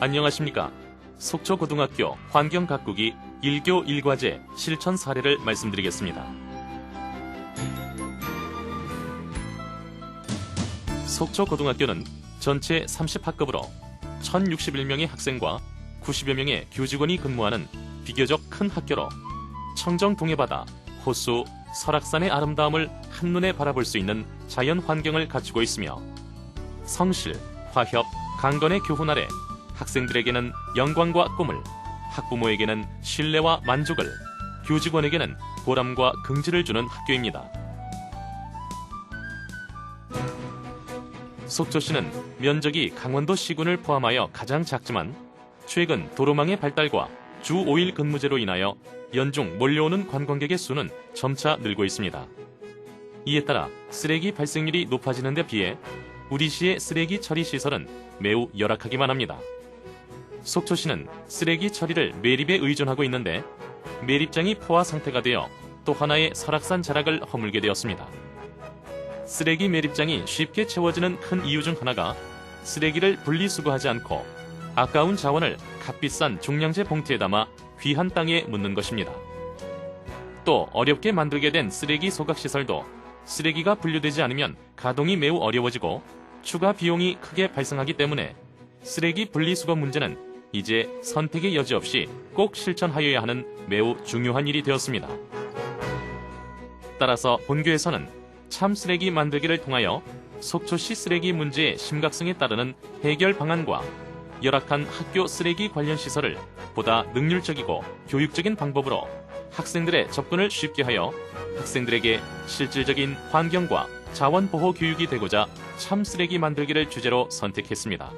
안녕하십니까. 속초고등학교 환경가꾸기 1교 1과제 실천 사례를 말씀드리겠습니다. 속초고등학교는 전체 30학급으로 1061명의 학생과 90여 명의 교직원이 근무하는 비교적 큰 학교로 청정 동해바다, 호수, 설악산의 아름다움을 한눈에 바라볼 수 있는 자연 환경을 갖추고 있으며 성실, 화협, 강건의 교훈 아래 학생들에게는 영광과 꿈을, 학부모에게는 신뢰와 만족을, 교직원에게는 보람과 긍지를 주는 학교입니다. 속초시는 면적이 강원도 시군을 포함하여 가장 작지만 최근 도로망의 발달과 주 5일 근무제로 인하여 연중 몰려오는 관광객의 수는 점차 늘고 있습니다. 이에 따라 쓰레기 발생률이 높아지는 데 비해 우리 시의 쓰레기 처리 시설은 매우 열악하기만 합니다. 속초시는 쓰레기 처리를 매립에 의존하고 있는데 매립장이 포화 상태가 되어 또 하나의 설악산 자락을 허물게 되었습니다. 쓰레기 매립장이 쉽게 채워지는 큰 이유 중 하나가 쓰레기를 분리수거하지 않고 아까운 자원을 값비싼 종량제 봉투에 담아 귀한 땅에 묻는 것입니다. 또 어렵게 만들게 된 쓰레기 소각시설도 쓰레기가 분류되지 않으면 가동이 매우 어려워지고 추가 비용이 크게 발생하기 때문에 쓰레기 분리수거 문제는 이제 선택의 여지 없이 꼭 실천하여야 하는 매우 중요한 일이 되었습니다. 따라서 본교에서는 참 쓰레기 만들기를 통하여 속초시 쓰레기 문제의 심각성에 따르는 해결 방안과 열악한 학교 쓰레기 관련 시설을 보다 능률적이고 교육적인 방법으로 학생들의 접근을 쉽게 하여 학생들에게 실질적인 환경과 자원보호 교육이 되고자 참 쓰레기 만들기를 주제로 선택했습니다.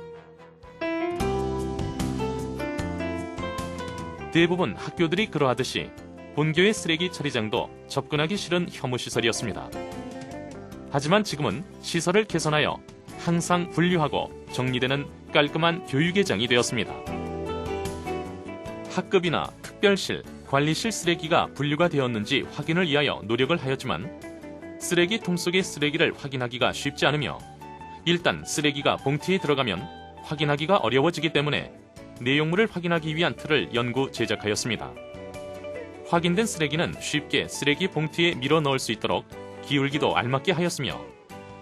대부분 학교들이 그러하듯이 본교의 쓰레기 처리장도 접근하기 싫은 혐오시설이었습니다. 하지만 지금은 시설을 개선하여 항상 분류하고 정리되는 깔끔한 교육의 장이 되었습니다. 학급이나 특별실, 관리실 쓰레기가 분류가 되었는지 확인을 위하여 노력을 하였지만 쓰레기통 속의 쓰레기를 확인하기가 쉽지 않으며 일단 쓰레기가 봉투에 들어가면 확인하기가 어려워지기 때문에 내용물을 확인하기 위한 틀을 연구 제작하였습니다. 확인된 쓰레기는 쉽게 쓰레기 봉투에 밀어 넣을 수 있도록 기울기도 알맞게 하였으며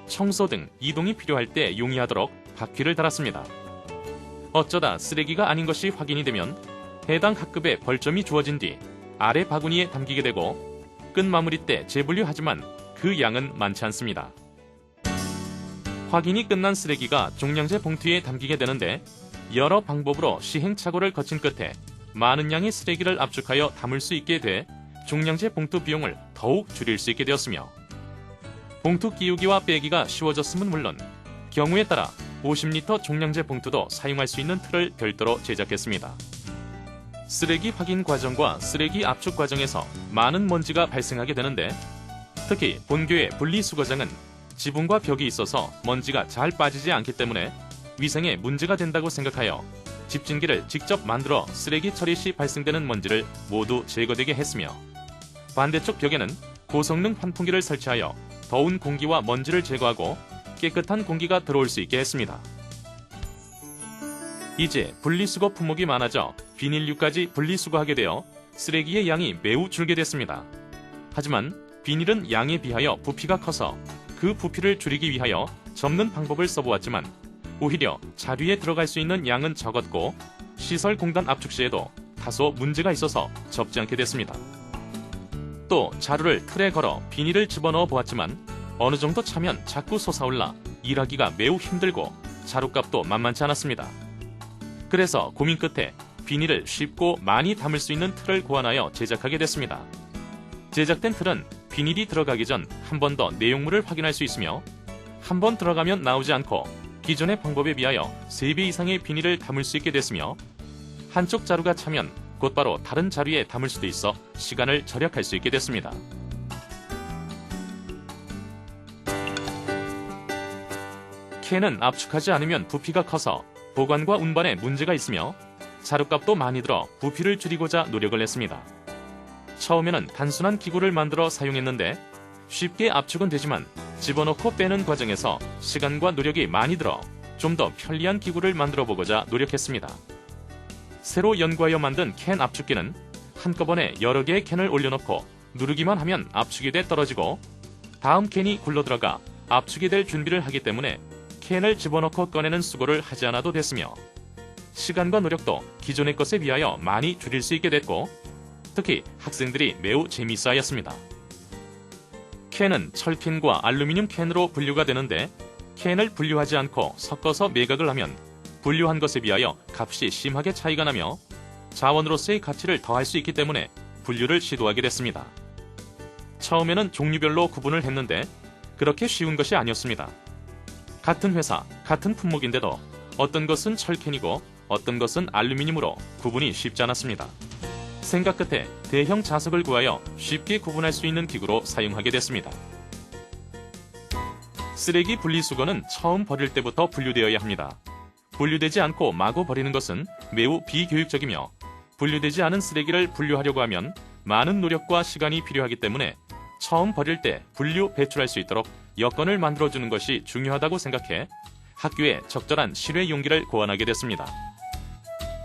청소 등 이동이 필요할 때 용이하도록 바퀴를 달았습니다. 어쩌다 쓰레기가 아닌 것이 확인이 되면 해당 학급에 벌점이 주어진 뒤 아래 바구니에 담기게 되고 끝 마무리 때 재분류하지만 그 양은 많지 않습니다. 확인이 끝난 쓰레기가 종량제 봉투에 담기게 되는데 여러 방법으로 시행착오를 거친 끝에 많은 양의 쓰레기를 압축하여 담을 수 있게 돼 종량제 봉투 비용을 더욱 줄일 수 있게 되었으며 봉투 끼우기와 빼기가 쉬워졌음은 물론 경우에 따라 50리터 종량제 봉투도 사용할 수 있는 틀을 별도로 제작했습니다. 쓰레기 확인 과정과 쓰레기 압축 과정에서 많은 먼지가 발생하게 되는데 특히 본교의 분리수거장은 지붕과 벽이 있어서 먼지가 잘 빠지지 않기 때문에 위생에 문제가 된다고 생각하여 집진기를 직접 만들어 쓰레기 처리 시 발생되는 먼지를 모두 제거되게 했으며 반대쪽 벽에는 고성능 환풍기를 설치하여 더운 공기와 먼지를 제거하고 깨끗한 공기가 들어올 수 있게 했습니다. 이제 분리수거 품목이 많아져 비닐류까지 분리수거하게 되어 쓰레기의 양이 매우 줄게 됐습니다. 하지만 비닐은 양에 비하여 부피가 커서 그 부피를 줄이기 위하여 접는 방법을 써보았지만 오히려 자루에 들어갈 수 있는 양은 적었고 시설 공단 압축 시에도 다소 문제가 있어서 접지 않게 됐습니다. 또 자루를 틀에 걸어 비닐을 집어넣어 보았지만 어느 정도 차면 자꾸 솟아올라 일하기가 매우 힘들고 자루값도 만만치 않았습니다. 그래서 고민 끝에 비닐을 쉽고 많이 담을 수 있는 틀을 고안하여 제작하게 됐습니다. 제작된 틀은 비닐이 들어가기 전 한 번 더 내용물을 확인할 수 있으며 한 번 들어가면 나오지 않고 기존의 방법에 비하여 3배 이상의 비닐을 담을 수 있게 됐으며 한쪽 자루가 차면 곧바로 다른 자루에 담을 수도 있어 시간을 절약할 수 있게 됐습니다. 캔은 압축하지 않으면 부피가 커서 보관과 운반에 문제가 있으며 자루값도 많이 들어 부피를 줄이고자 노력을 했습니다. 처음에는 단순한 기구를 만들어 사용했는데 쉽게 압축은 되지만 집어넣고 빼는 과정에서 시간과 노력이 많이 들어 좀 더 편리한 기구를 만들어 보고자 노력했습니다. 새로 연구하여 만든 캔 압축기는 한꺼번에 여러 개의 캔을 올려놓고 누르기만 하면 압축이 돼 떨어지고 다음 캔이 굴러들어가 압축이 될 준비를 하기 때문에 캔을 집어넣고 꺼내는 수고를 하지 않아도 됐으며 시간과 노력도 기존의 것에 비하여 많이 줄일 수 있게 됐고 특히 학생들이 매우 재미있어하였습니다. 캔은 철캔과 알루미늄 캔으로 분류가 되는데 캔을 분류하지 않고 섞어서 매각을 하면 분류한 것에 비하여 값이 심하게 차이가 나며 자원으로서의 가치를 더할 수 있기 때문에 분류를 시도하게 됐습니다. 처음에는 종류별로 구분을 했는데 그렇게 쉬운 것이 아니었습니다. 같은 회사, 같은 품목인데도 어떤 것은 철캔이고 어떤 것은 알루미늄으로 구분이 쉽지 않았습니다. 생각 끝에 대형 자석을 구하여 쉽게 구분할 수 있는 기구로 사용하게 됐습니다. 쓰레기 분리수거는 처음 버릴 때부터 분류되어야 합니다. 분류되지 않고 마구 버리는 것은 매우 비교육적이며 분류되지 않은 쓰레기를 분류하려고 하면 많은 노력과 시간이 필요하기 때문에 처음 버릴 때 분류 배출할 수 있도록 여건을 만들어주는 것이 중요하다고 생각해 학교에 적절한 실외 용기를 고안하게 됐습니다.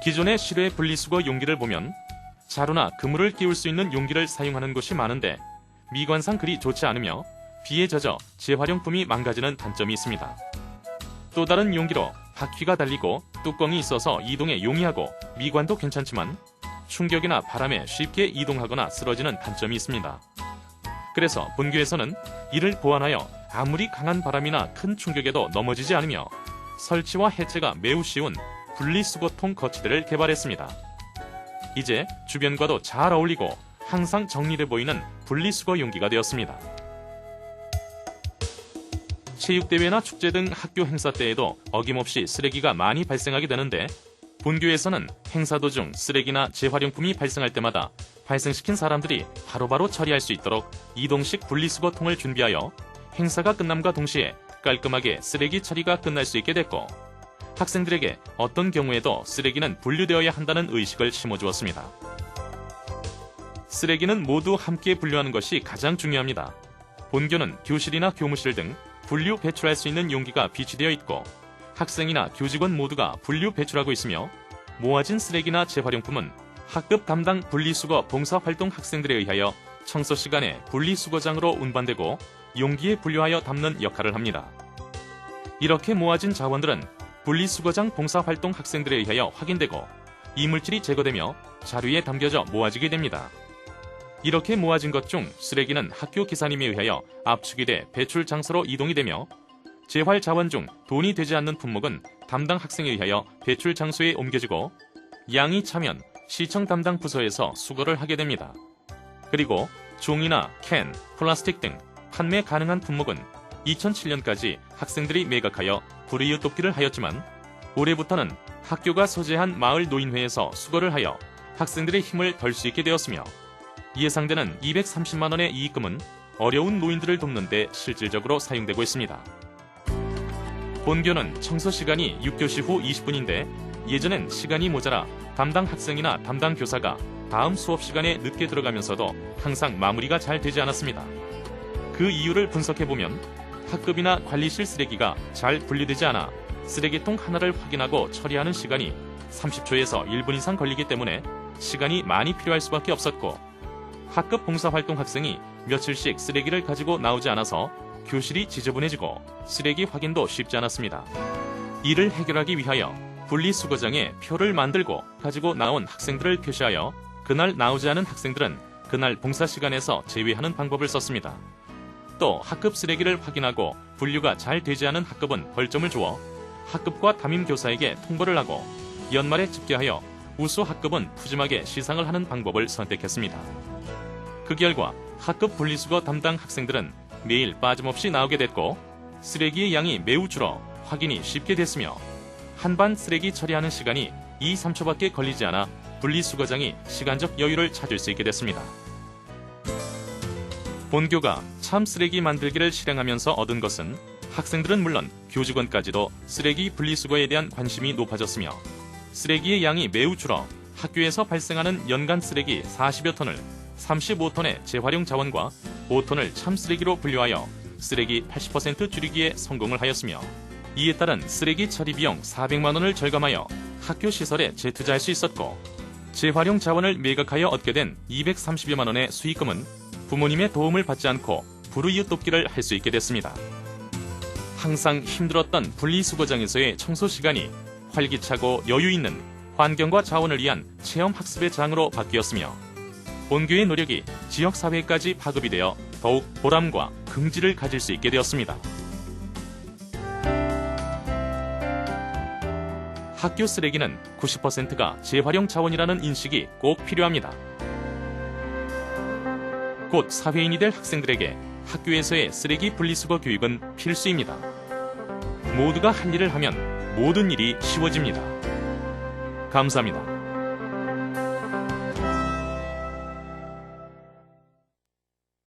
기존의 실외 분리수거 용기를 보면 자루나 그물을 끼울 수 있는 용기를 사용하는 곳이 많은데 미관상 그리 좋지 않으며 비에 젖어 재활용품이 망가지는 단점이 있습니다. 또 다른 용기로 바퀴가 달리고 뚜껑이 있어서 이동에 용이하고 미관도 괜찮지만 충격이나 바람에 쉽게 이동하거나 쓰러지는 단점이 있습니다. 그래서 본교에서는 이를 보완하여 아무리 강한 바람이나 큰 충격에도 넘어지지 않으며 설치와 해체가 매우 쉬운 분리수거통 거치대를 개발했습니다. 이제 주변과도 잘 어울리고 항상 정리돼 보이는 분리수거 용기가 되었습니다. 체육대회나 축제 등 학교 행사 때에도 어김없이 쓰레기가 많이 발생하게 되는데 본교에서는 행사 도중 쓰레기나 재활용품이 발생할 때마다 발생시킨 사람들이 바로바로 처리할 수 있도록 이동식 분리수거통을 준비하여 행사가 끝남과 동시에 깔끔하게 쓰레기 처리가 끝날 수 있게 됐고 학생들에게 어떤 경우에도 쓰레기는 분류되어야 한다는 의식을 심어주었습니다. 쓰레기는 모두 함께 분류하는 것이 가장 중요합니다. 본교는 교실이나 교무실 등 분류 배출할 수 있는 용기가 비치되어 있고 학생이나 교직원 모두가 분류 배출하고 있으며 모아진 쓰레기나 재활용품은 학급 담당 분리수거 봉사활동 학생들에 의하여 청소 시간에 분리수거장으로 운반되고 용기에 분류하여 담는 역할을 합니다. 이렇게 모아진 자원들은 분리수거장 봉사활동 학생들에 의하여 확인되고 이물질이 제거되며 자루에 담겨져 모아지게 됩니다. 이렇게 모아진 것 중 쓰레기는 학교 기사님에 의하여 압축이 돼 배출 장소로 이동이 되며 재활 자원 중 돈이 되지 않는 품목은 담당 학생에 의하여 배출 장소에 옮겨지고 양이 차면 시청 담당 부서에서 수거를 하게 됩니다. 그리고 종이나 캔, 플라스틱 등 판매 가능한 품목은 2007년까지 학생들이 매각하여 불이웃 돕기를 하였지만 올해부터는 학교가 소재한 마을 노인회에서 수거를 하여 학생들의 힘을 덜 수 있게 되었으며 예상되는 230만 원의 이익금은 어려운 노인들을 돕는 데 실질적으로 사용되고 있습니다. 본교는 청소 시간이 6교시 후 20분인데 예전엔 시간이 모자라 담당 학생이나 담당 교사가 다음 수업 시간에 늦게 들어가면서도 항상 마무리가 잘 되지 않았습니다. 그 이유를 분석해보면 학급이나 관리실 쓰레기가 잘 분리되지 않아 쓰레기통 하나를 확인하고 처리하는 시간이 30초에서 1분 이상 걸리기 때문에 시간이 많이 필요할 수밖에 없었고 학급 봉사활동 학생이 며칠씩 쓰레기를 가지고 나오지 않아서 교실이 지저분해지고 쓰레기 확인도 쉽지 않았습니다. 이를 해결하기 위하여 분리수거장에 표를 만들고 가지고 나온 학생들을 표시하여 그날 나오지 않은 학생들은 그날 봉사시간에서 제외하는 방법을 썼습니다. 또 학급 쓰레기를 확인하고 분류가 잘 되지 않은 학급은 벌점을 주어 학급과 담임교사에게 통보를 하고 연말에 집계하여 우수 학급은 푸짐하게 시상을 하는 방법을 선택했습니다. 그 결과 학급 분리수거 담당 학생들은 매일 빠짐없이 나오게 됐고 쓰레기의 양이 매우 줄어 확인이 쉽게 됐으며 한반 쓰레기 처리하는 시간이 2-3초밖에 걸리지 않아 분리수거장이 시간적 여유를 찾을 수 있게 됐습니다. 본교가 참 쓰레기 만들기를 실행하면서 얻은 것은 학생들은 물론 교직원까지도 쓰레기 분리수거에 대한 관심이 높아졌으며 쓰레기의 양이 매우 줄어 학교에서 발생하는 연간 쓰레기 40여 톤을 35톤의 재활용 자원과 5톤을 참 쓰레기로 분류하여 쓰레기 80% 줄이기에 성공을 하였으며 이에 따른 쓰레기 처리 비용 400만 원을 절감하여 학교 시설에 재투자할 수 있었고, 재활용 자원을 매각하여 얻게 된 230여만 원의 수익금은 부모님의 도움을 받지 않고 불우이웃 돕기를 할 수 있게 됐습니다. 항상 힘들었던 분리수거장에서의 청소 시간이 활기차고 여유 있는 환경과 자원을 위한 체험학습의 장으로 바뀌었으며, 본교의 노력이 지역사회까지 파급이 되어 더욱 보람과 긍지를 가질 수 있게 되었습니다. 학교 쓰레기는 90%가 재활용 자원이라는 인식이 꼭 필요합니다. 곧 사회인이 될 학생들에게 학교에서의 쓰레기 분리수거 교육은 필수입니다. 모두가 할 일을 하면 모든 일이 쉬워집니다. 감사합니다.